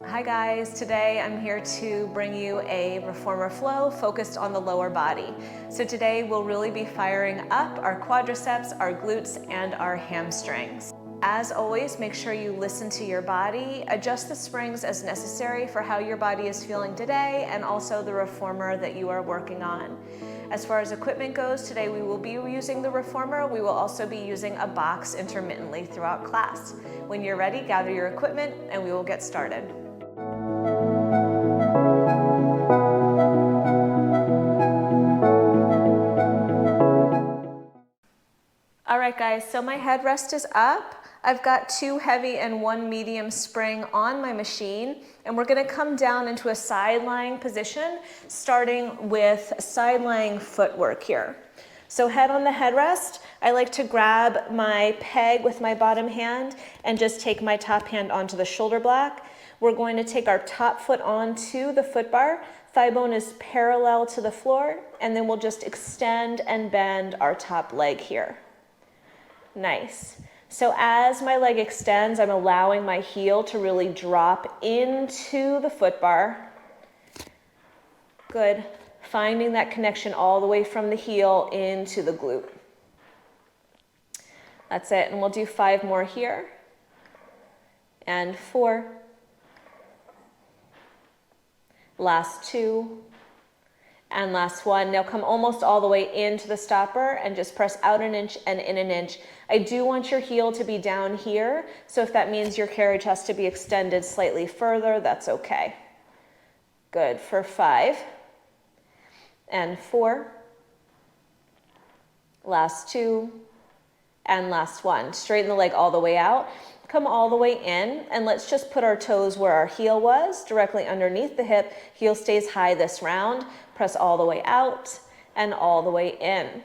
Hi guys, today I'm here to bring you a reformer flow focused on the lower body. So today we'll really be firing up our quadriceps, our glutes, and our hamstrings. As always, make sure you listen to your body, adjust the springs as necessary for how your body is feeling today and also the reformer that you are working on. As far as equipment goes, today we will be using the reformer. We will also be using a box intermittently throughout class. When you're ready, gather your equipment and we will get started. All right guys, so my headrest is up. I've got 2 heavy and 1 medium spring on my machine, and we're gonna come down into a side lying position, starting with side lying footwork here. So head on the headrest, I like to grab my peg with my bottom hand and just take my top hand onto the shoulder block. We're going to take our top foot onto the foot bar, thigh bone is parallel to the floor, and then we'll just extend and bend our top leg here. Nice. So as my leg extends, I'm allowing my heel to really drop into the foot bar. Good. Finding that connection all the way from the heel into the glute. That's it. And we'll do 5 more here. And 4. Last 2. And last 1. Now come almost all the way into the stopper and just press out an inch and in an inch. I do want your heel to be down here, so if that means your carriage has to be extended slightly further, that's okay. Good, for 5. And 4. Last 2. And last 1. Straighten the leg all the way out. Come all the way in, and let's just put our toes where our heel was, directly underneath the hip. Heel stays high this round. Press all the way out and all the way in.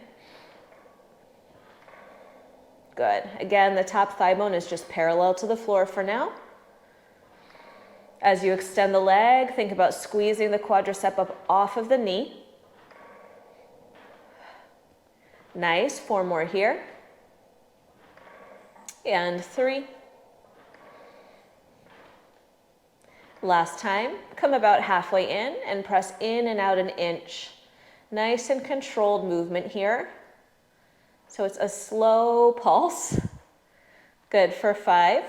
Good. Again, the top thigh bone is just parallel to the floor for now. As you extend the leg, think about squeezing the quadricep up off of the knee. Nice. 4 more here. And 3. Last time, come about halfway in and press in and out an inch. Nice and controlled movement here. So it's a slow pulse. Good, for 5.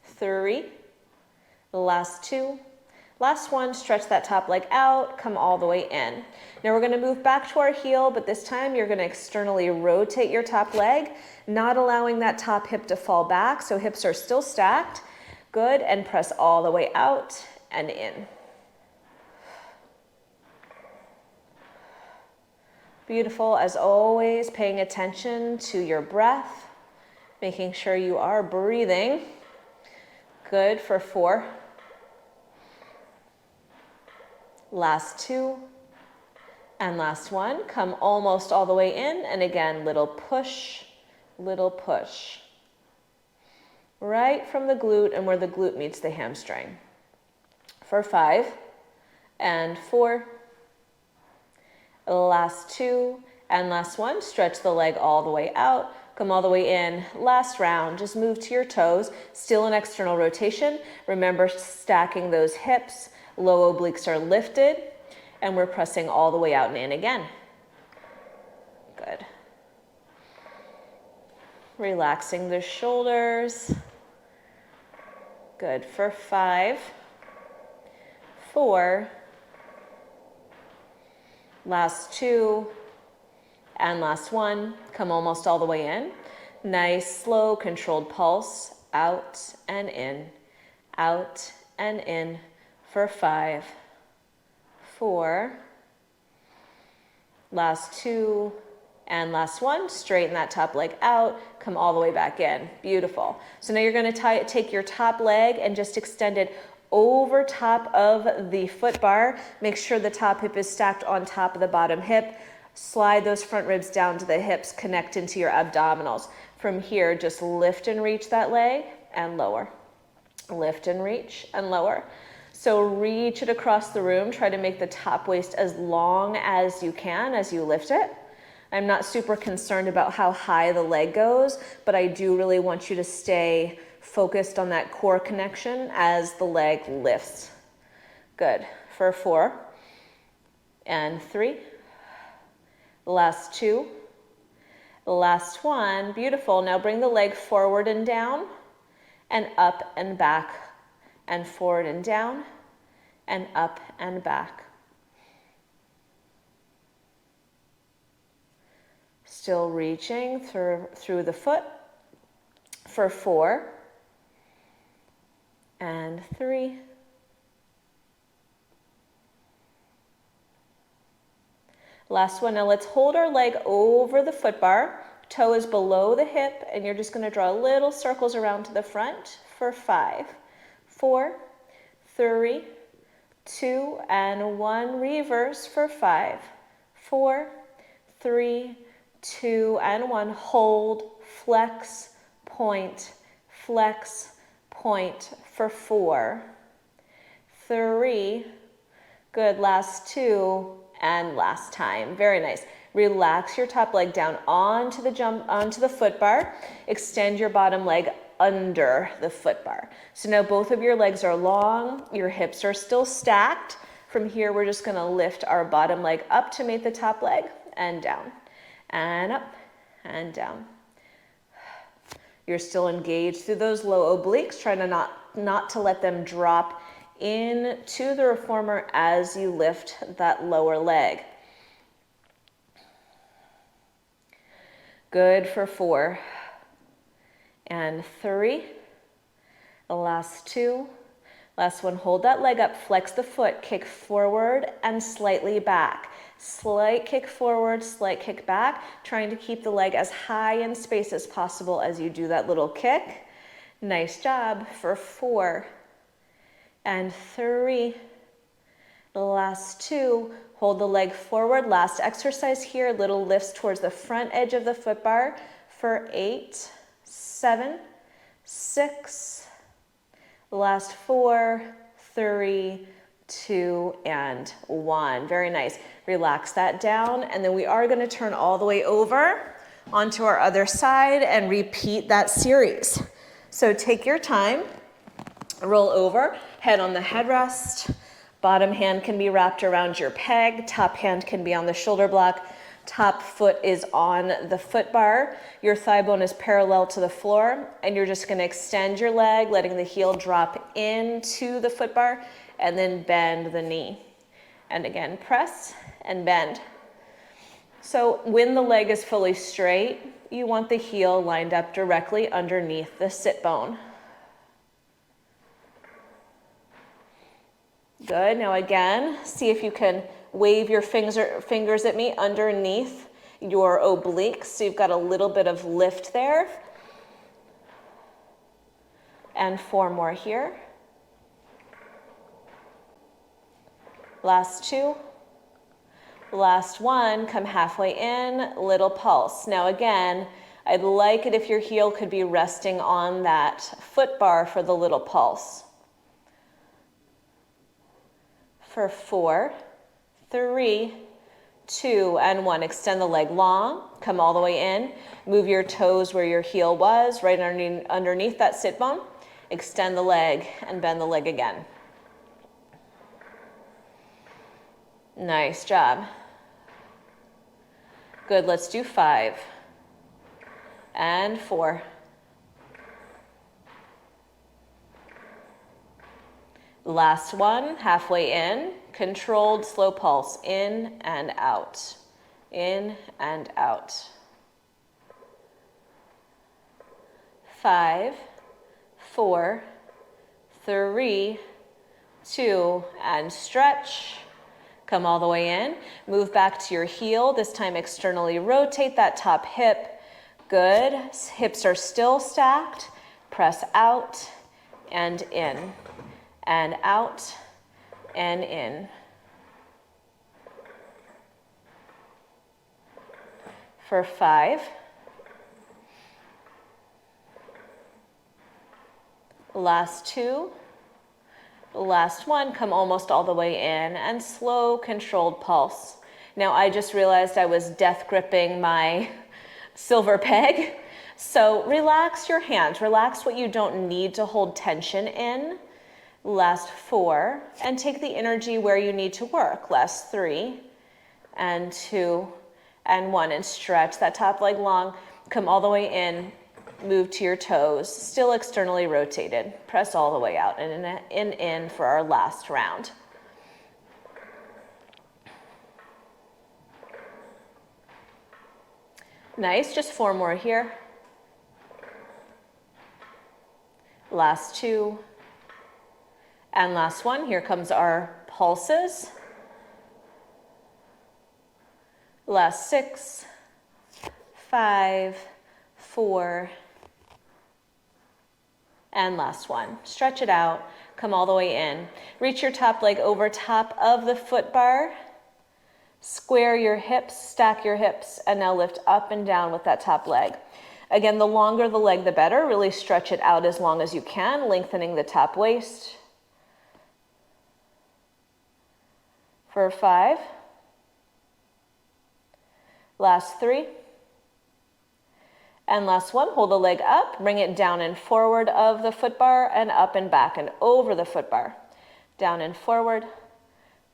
3. Last 2. Last 1, stretch that top leg out, come all the way in. Now we're gonna move back to our heel, but this time you're gonna externally rotate your top leg, not allowing that top hip to fall back, so hips are still stacked. Good, and press all the way out and in. Beautiful, as always, paying attention to your breath, making sure you are breathing. Good, for 4. Last 2. And last 1. Come almost all the way in, and again, little push, little push. Right from the glute and where the glute meets the hamstring. For 5. And 4. Last 2. And last 1. Stretch the leg all the way out. Come all the way in. Last round, just move to your toes. Still an external rotation. Remember stacking those hips. Low obliques are lifted, and we're pressing all the way out and in again. Good. Relaxing the shoulders. Good, for 5. 4. Last 2. And last 1. Come almost all the way in. Nice, slow, controlled pulse. Out and in. Out and in. For 5. 4. Last 2. And last 1. Straighten that top leg out. Come all the way back in. Beautiful. So now you're going to take your top leg and just extend it over top of the foot bar. Make sure the top hip is stacked on top of the bottom hip. Slide those front ribs down to the hips. Connect into your abdominals. From here, just lift and reach that leg and lower. Lift and reach and lower. So reach it across the room. Try to make the top waist as long as you can as you lift it. I'm not super concerned about how high the leg goes, but I do really want you to stay focused on that core connection as the leg lifts. Good. For 4 and 3. The last 2. The last 1. Beautiful. Now bring the leg forward and down and up and back and forward and down and up and back. Still reaching through the foot for 4 and 3. Last one. Now let's hold our leg over the foot bar. Toe is below the hip, and you're just going to draw little circles around to the front for 5, 4, 3, 2, and 1. Reverse for 5, 4, 3, 2, and 1. Hold, flex, point for 4, 3. Good. Last 2. And last time. Very nice. Relax your top leg down onto the foot bar. Extend your bottom leg under the foot bar. So now both of your legs are long. Your hips are still stacked. From here, we're just going to lift our bottom leg up to meet the top leg and down and up and down. You're still engaged through those low obliques, trying to not to let them drop into the reformer as you lift that lower leg. Good. For 4 and 3. The last 2. Last one. Hold that leg up, flex the foot, kick forward and slightly back. Slight kick forward, slight kick back, trying to keep the leg as high in space as possible as you do that little kick. Nice job. For 4 and 3. The last 2. Hold the leg forward. Last exercise here. Little lifts towards the front edge of the foot bar for 8, 7, 6. The last 4, 3, 2, and 1. Very nice. Relax that down, and then we are going to turn all the way over onto our other side and repeat that series. So take your time. Roll over, head on the headrest. Bottom hand can be wrapped around your peg. Top hand can be on the shoulder block. Top foot is on the foot bar. Your thigh bone is parallel to the floor, and you're just going to extend your leg, letting the heel drop into the foot bar, and then bend the knee. And again, press and bend. So when the leg is fully straight, you want the heel lined up directly underneath the sit bone. Good. Now again, see if you can wave your fingers at me underneath your obliques. So you've got a little bit of lift there. And 4 more here. Last 2. Last 1. Come halfway in, little pulse. Now again, I'd like it if your heel could be resting on that foot bar for the little pulse. For 4, 3, 2, and 1. Extend the leg long. Come all the way in. Move your toes where your heel was, right underneath that sit bone. Extend the leg and bend the leg again. Nice job. Good. Let's do 5 and 4. Last one, halfway in, controlled slow pulse, in and out, in and out. 5, 4, 3, 2, and stretch. Come all the way in. Move back to your heel. This time externally rotate that top hip. Good. Hips are still stacked. Press out and in. And out and in. For 5. Last 2. Last 1. Come almost all the way in and slow controlled pulse. Now I just realized I was death gripping my silver peg. So relax your hands, relax what you don't need to hold tension in. Last 4, and take the energy where you need to work. Last 3, and 2, and 1, and stretch that top leg long. Come all the way in, move to your toes, still externally rotated. Press all the way out and in for our last round. Nice, just 4 more here. Last 2. And last 1, here comes our pulses. Last 6, 5, 4, and last 1. Stretch it out, come all the way in. Reach your top leg over top of the foot bar. Square your hips, stack your hips, and now lift up and down with that top leg. Again, the longer the leg, the better. Really stretch it out as long as you can, lengthening the top waist. For 5. Last 3. And last 1, hold the leg up, bring it down and forward of the foot bar and up and back and over the foot bar. Down and forward,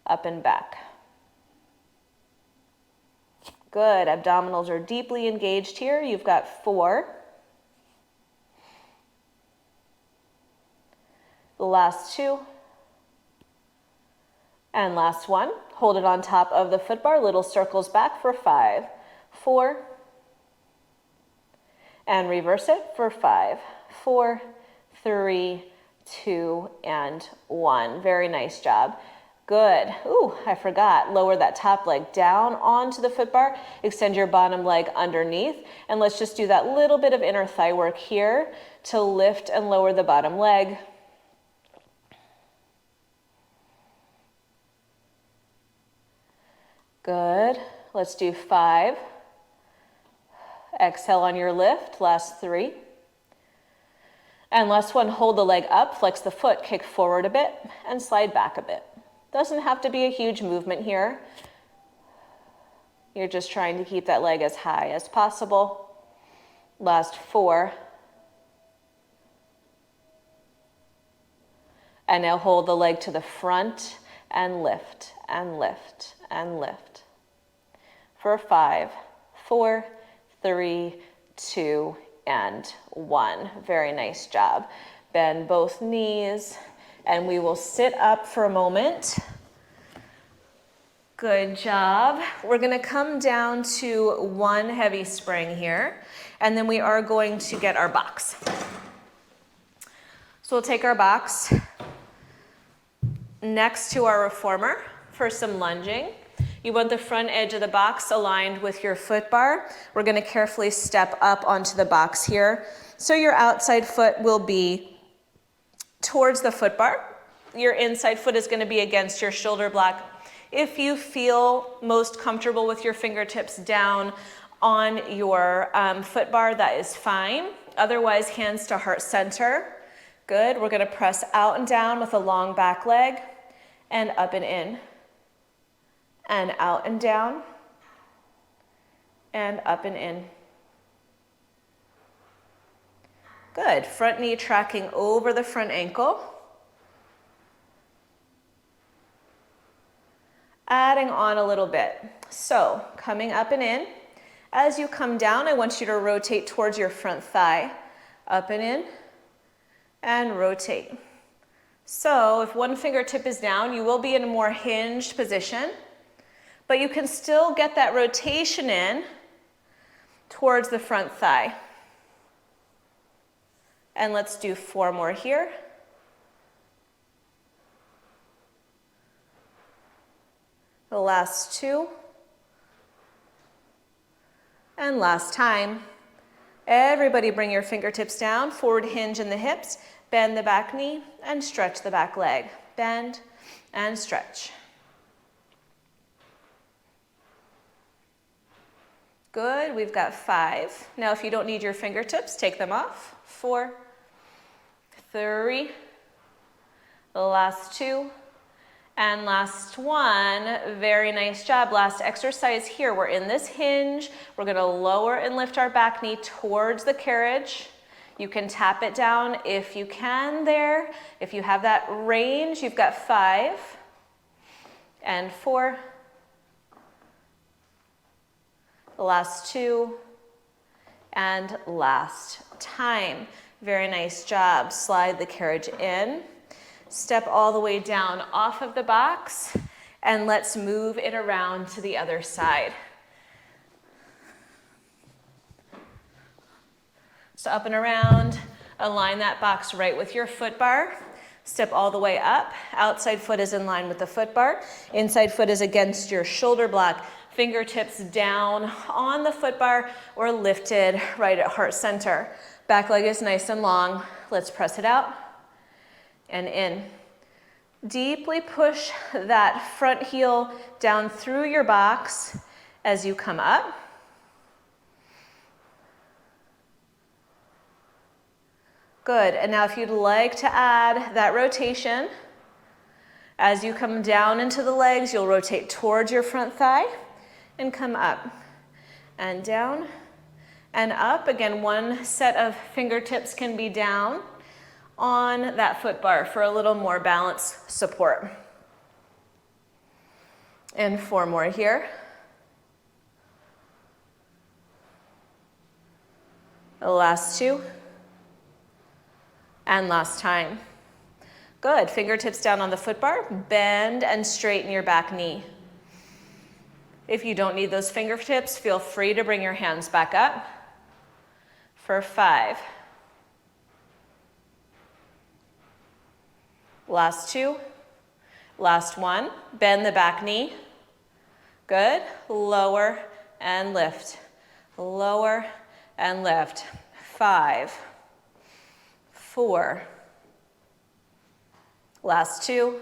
up and back. Good, abdominals are deeply engaged here. You've got 4. The last 2. And last 1, hold it on top of the foot bar, little circles back for 5, 4, and reverse it for 5, 4, 3, 2, and 1. Very nice job. Good. Ooh, I forgot. Lower that top leg down onto the foot bar. Extend your bottom leg underneath. And let's just do that little bit of inner thigh work here to lift and lower the bottom leg. Good. Let's do 5. Exhale on your lift. Last 3. And last 1, hold the leg up, flex the foot, kick forward a bit, and slide back a bit. Doesn't have to be a huge movement here. You're just trying to keep that leg as high as possible. Last 4. And now hold the leg to the front and lift, and lift, and lift. For 5, 4, 3, 2, and 1. Very nice job. Bend both knees, and we will sit up for a moment. Good job. We're going to come down to 1 heavy spring here, and then we are going to get our box. So we'll take our box next to our reformer for some lunging. You want the front edge of the box aligned with your foot bar. We're going to carefully step up onto the box here. So your outside foot will be towards the foot bar. Your inside foot is going to be against your shoulder block. If you feel most comfortable with your fingertips down on your foot bar, that is fine. Otherwise, hands to heart center. Good. We're going to press out and down with a long back leg and up and in. And out and down, and up and in. Good. Front knee tracking over the front ankle. Adding on a little bit. So, coming up and in. As you come down, I want you to rotate towards your front thigh. Up and in, and rotate. So, if one fingertip is down, you will be in a more hinged position. But you can still get that rotation in towards the front thigh. And let's do 4 more here. The last 2. And last time. Everybody bring your fingertips down, forward hinge in the hips, bend the back knee, and stretch the back leg. Bend and stretch. Good, we've got 5. Now if you don't need your fingertips, take them off. 4, 3, the last 2, And last one, very nice job. Last exercise here, we're in this hinge. We're gonna lower and lift our back knee towards the carriage. You can tap it down if you can there. If you have that range, you've got 5 and 4. The last 2 and last time. Very nice job. Slide the carriage in. Step all the way down off of the box, and let's move it around to the other side. So up and around, align that box right with your foot bar. Step all the way up. Outside foot is in line with the foot bar. Inside foot is against your shoulder block. Fingertips down on the foot bar or lifted right at heart center. Back leg is nice and long. Let's press it out and in. Deeply push that front heel down through your box as you come up. Good, and now if you'd like to add that rotation, as you come down into the legs, you'll rotate towards your front thigh and come up and down and up. Again, one set of fingertips can be down on that foot bar for a little more balance support. And 4 more here. The last 2. And last time. Good, fingertips down on the foot bar, bend and straighten your back knee. If you don't need those fingertips, feel free to bring your hands back up for 5. Last 2, last 1, bend the back knee. Good, lower and lift, lower and lift. 5, 4, last 2,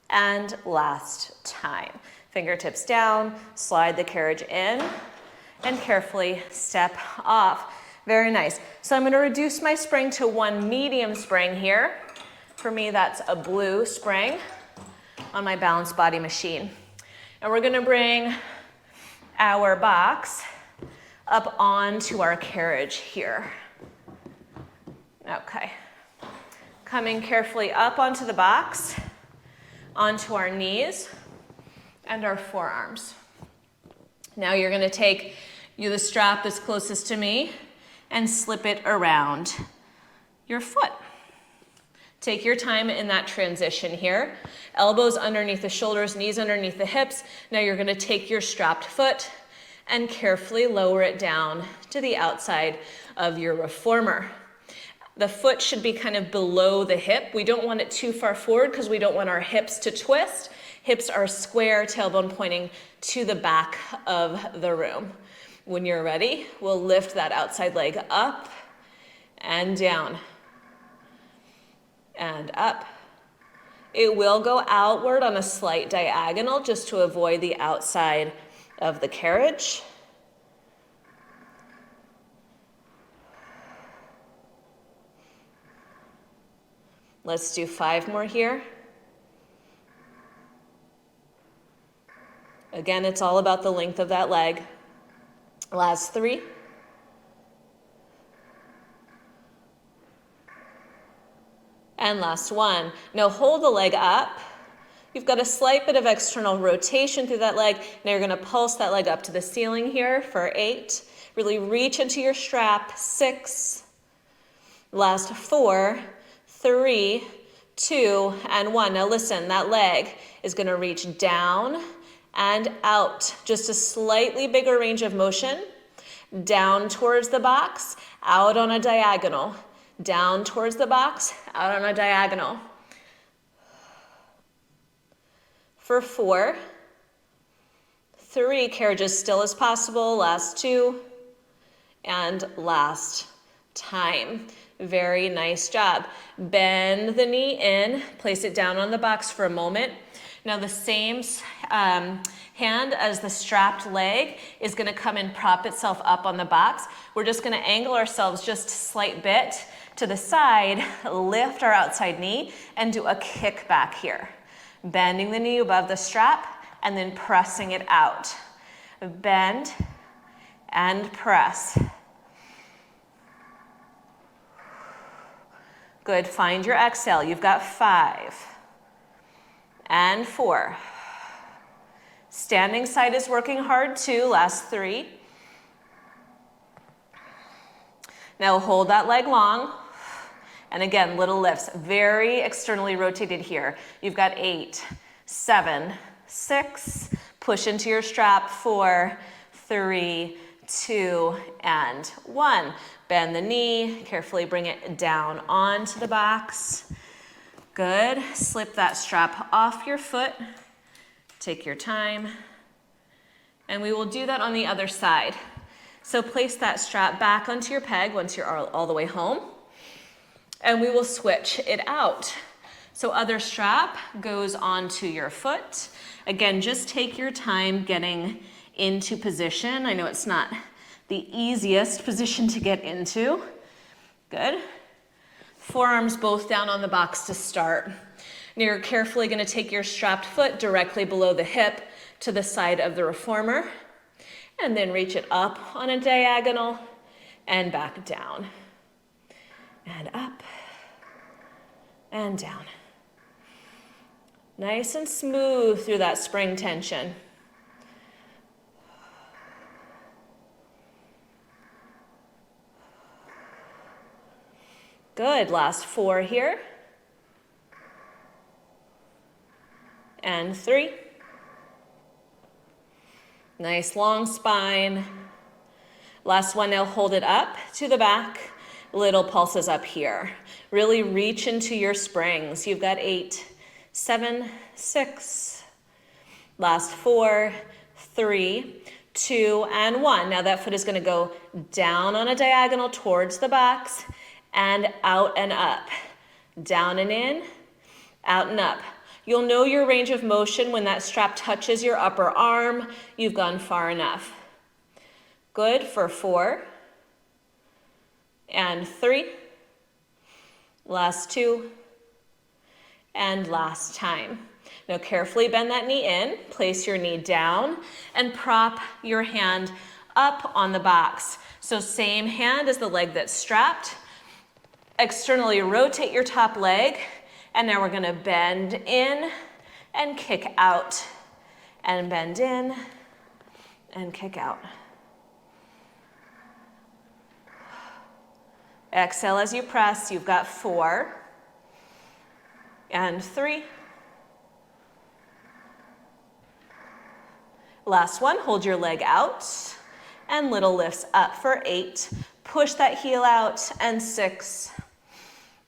and last time. Fingertips down, slide the carriage in, and carefully step off. Very nice. So I'm going to reduce my spring to 1 medium spring here. For me, that's a blue spring on my balanced body machine. And we're going to bring our box up onto our carriage here. Okay. Coming carefully up onto the box, onto our knees and our forearms. Now you're going to take the strap that's closest to me and slip it around your foot. Take your time in that transition here. Elbows underneath the shoulders, knees underneath the hips. Now you're going to take your strapped foot and carefully lower it down to the outside of your reformer. The foot should be kind of below the hip. We don't want it too far forward because we don't want our hips to twist. Hips are square, tailbone pointing to the back of the room. When you're ready, we'll lift that outside leg up and down and up. It will go outward on a slight diagonal just to avoid the outside of the carriage. Let's do 5 more here. Again, it's all about the length of that leg. Last 3. And last 1. Now hold the leg up. You've got a slight bit of external rotation through that leg. Now you're going to pulse that leg up to the ceiling here for 8. Really reach into your strap. 6. Last 4, 3, 2, and 1. Now listen, that leg is going to reach down and out. Just a slightly bigger range of motion. Down towards the box, out on a diagonal. Down towards the box, out on a diagonal. For 4, 3, carriage as still as possible. Last 2, and last time. Very nice job. Bend the knee in, place it down on the box for a moment. Now the same hand as the strapped leg is going to come and prop itself up on the box. We're just going to angle ourselves just a slight bit to the side, lift our outside knee, and do a kick back here. Bending the knee above the strap and then pressing it out. Bend and press. Good, find your exhale. You've got 5 and 4. Standing side is working hard too, last 3. Now hold that leg long. And again, little lifts, very externally rotated here. You've got 8, 7, 6, push into your strap, 4, 3, 2, and 1. Bend the knee, carefully bring it down onto the box. Good, slip that strap off your foot. Take your time. And we will do that on the other side. So place that strap back onto your peg once you're all the way home. And we will switch it out. So other strap goes onto your foot. Again, just take your time getting into position. I know it's not the easiest position to get into. Good. Forearms both down on the box to start. And you're carefully going to take your strapped foot directly below the hip to the side of the reformer. And then reach it up on a diagonal and back down. And up and down. Nice and smooth through that spring tension. Good, last 4 here. And 3. Nice long spine. Last one, now hold it up to the back. Little pulses up here. Really reach into your springs. You've got 8, 7, 6. Last 4, 3, 2, and 1. Now that foot is going to go down on a diagonal towards the box and out and up. Down and in, out and up. You'll know your range of motion when that strap touches your upper arm. You've gone far enough. Good for 4 and 3. Last 2 and last time. Now carefully bend that knee in, place your knee down, and prop your hand up on the box. So same hand as the leg that's strapped. Externally rotate your top leg, and now we're gonna bend in and kick out, and bend in and kick out. Exhale as you press. You've got 4 and 3. Last one, hold your leg out and little lifts up for 8. Push that heel out and 6.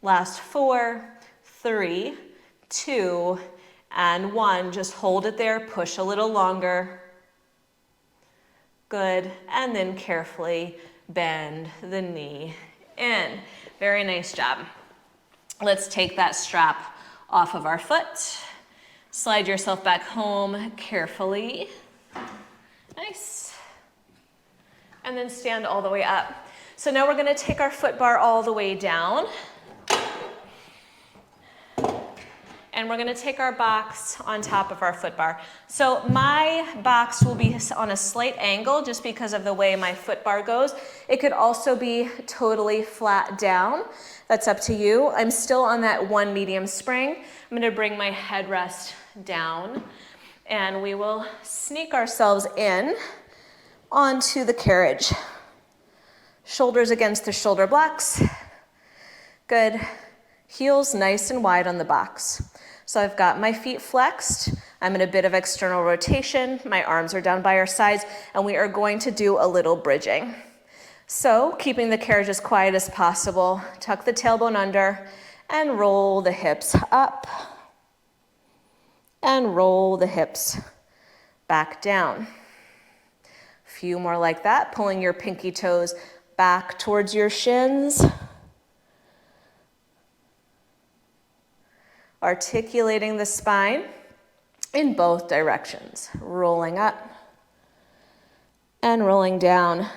Last 4, 3, 2, and 1. Just hold it there, push a little longer. Good, and then carefully bend the knee in. Very nice job. Let's take that strap off of our foot. Slide yourself back home carefully. Nice. And then stand all the way up. So now we're gonna take our foot bar all the way down. And we're gonna take our box on top of our foot bar. So my box will be on a slight angle just because of the way my foot bar goes. It could also be totally flat down. That's up to you. I'm still on that 1 medium spring. I'm gonna bring my headrest down and we will sneak ourselves in onto the carriage. Shoulders against the shoulder blocks. Good. Heels nice and wide on the box. So I've got my feet flexed. I'm in a bit of external rotation. My arms are down by our sides, and we are going to do a little bridging. So keeping the carriage as quiet as possible, tuck the tailbone under and roll the hips up and roll the hips back down. A few more like that, pulling your pinky toes back towards your shins. Articulating the spine in both directions, rolling up and rolling down.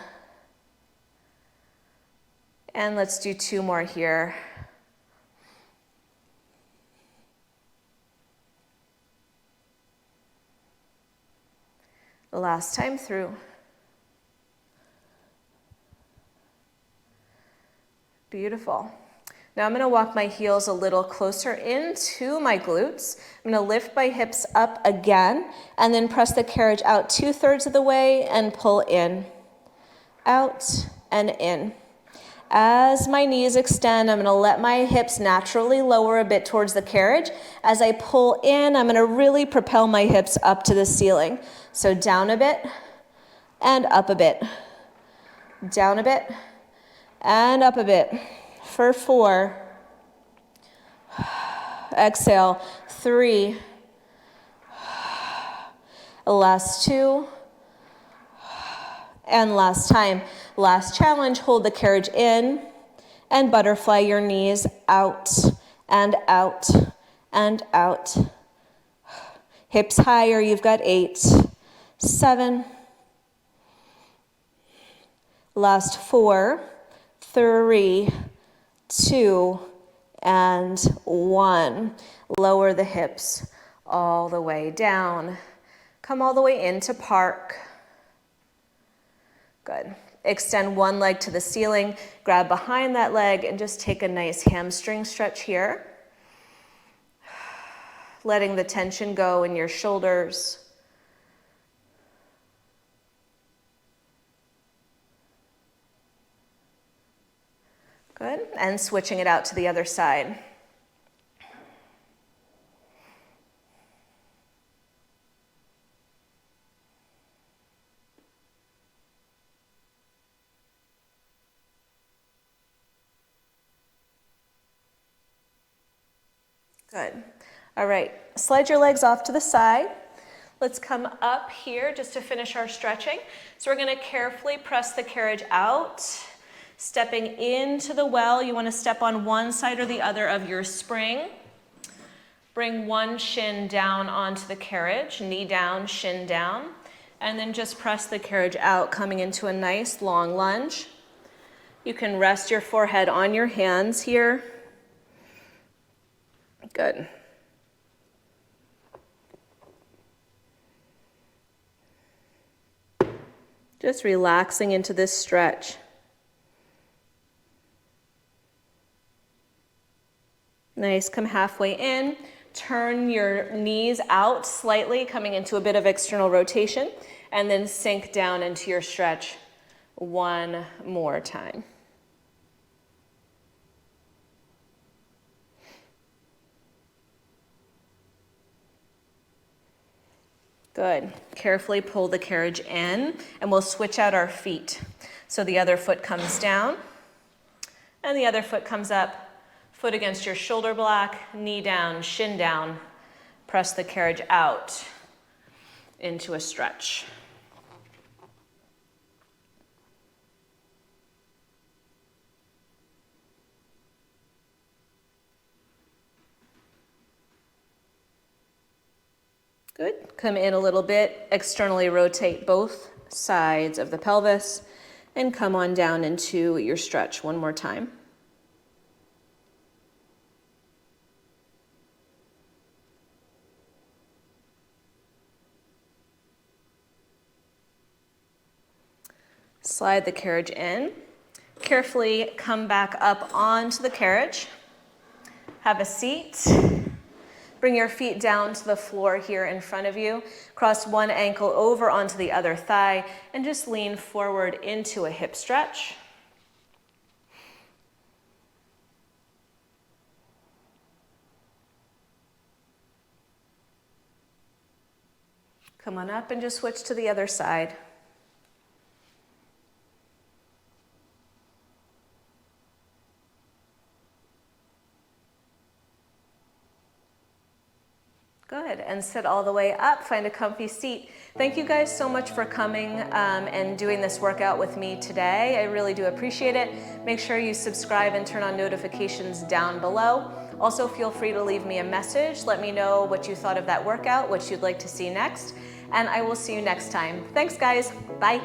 And let's do 2 more here. Last time through. Beautiful. Now I'm going to walk my heels a little closer into my glutes. I'm going to lift my hips up again and then press the carriage out 2/3 of the way and pull in, out and in. As my knees extend, I'm going to let my hips naturally lower a bit towards the carriage. As I pull in, I'm going to really propel my hips up to the ceiling. So down a bit and up a bit. Down a bit and up a bit. For 4. Exhale. 3. Last 2. And last time. Last challenge, hold the carriage in and butterfly your knees out and out and out. Hips higher, you've got 8, 7. Last 4, 3, 2, and 1. Lower the hips all the way down. Come all the way into park. Good. Extend one leg to the ceiling, grab behind that leg, and just take a nice hamstring stretch here. Letting the tension go in your shoulders. Good. And switching it out to the other side. Good. All right, slide your legs off to the side. Let's come up here just to finish our stretching. So we're gonna carefully press the carriage out, stepping into the well. You wanna step on one side or the other of your spring. Bring one shin down onto the carriage, knee down, shin down, and then just press the carriage out, coming into a nice long lunge. You can rest your forehead on your hands here. Good. Just relaxing into this stretch. Nice, come halfway in. Turn your knees out slightly, coming into a bit of external rotation, and then sink down into your stretch one more time. Good. Carefully pull the carriage in, and we'll switch out our feet. So the other foot comes down, and the other foot comes up. Foot against your shoulder block, knee down, shin down. Press the carriage out into a stretch. Good. Come in a little bit, externally rotate both sides of the pelvis, and come on down into your stretch one more time. Slide the carriage in. Carefully come back up onto the carriage. Have a seat. Bring your feet down to the floor here in front of you. Cross one ankle over onto the other thigh and just lean forward into a hip stretch. Come on up and just switch to the other side. Good, and sit all the way up, find a comfy seat. Thank you guys so much for coming and doing this workout with me today. I really do appreciate it. Make sure you subscribe and turn on notifications down below. Also, feel free to leave me a message. Let me know what you thought of that workout, what you'd like to see next, and I will see you next time. Thanks, guys. Bye.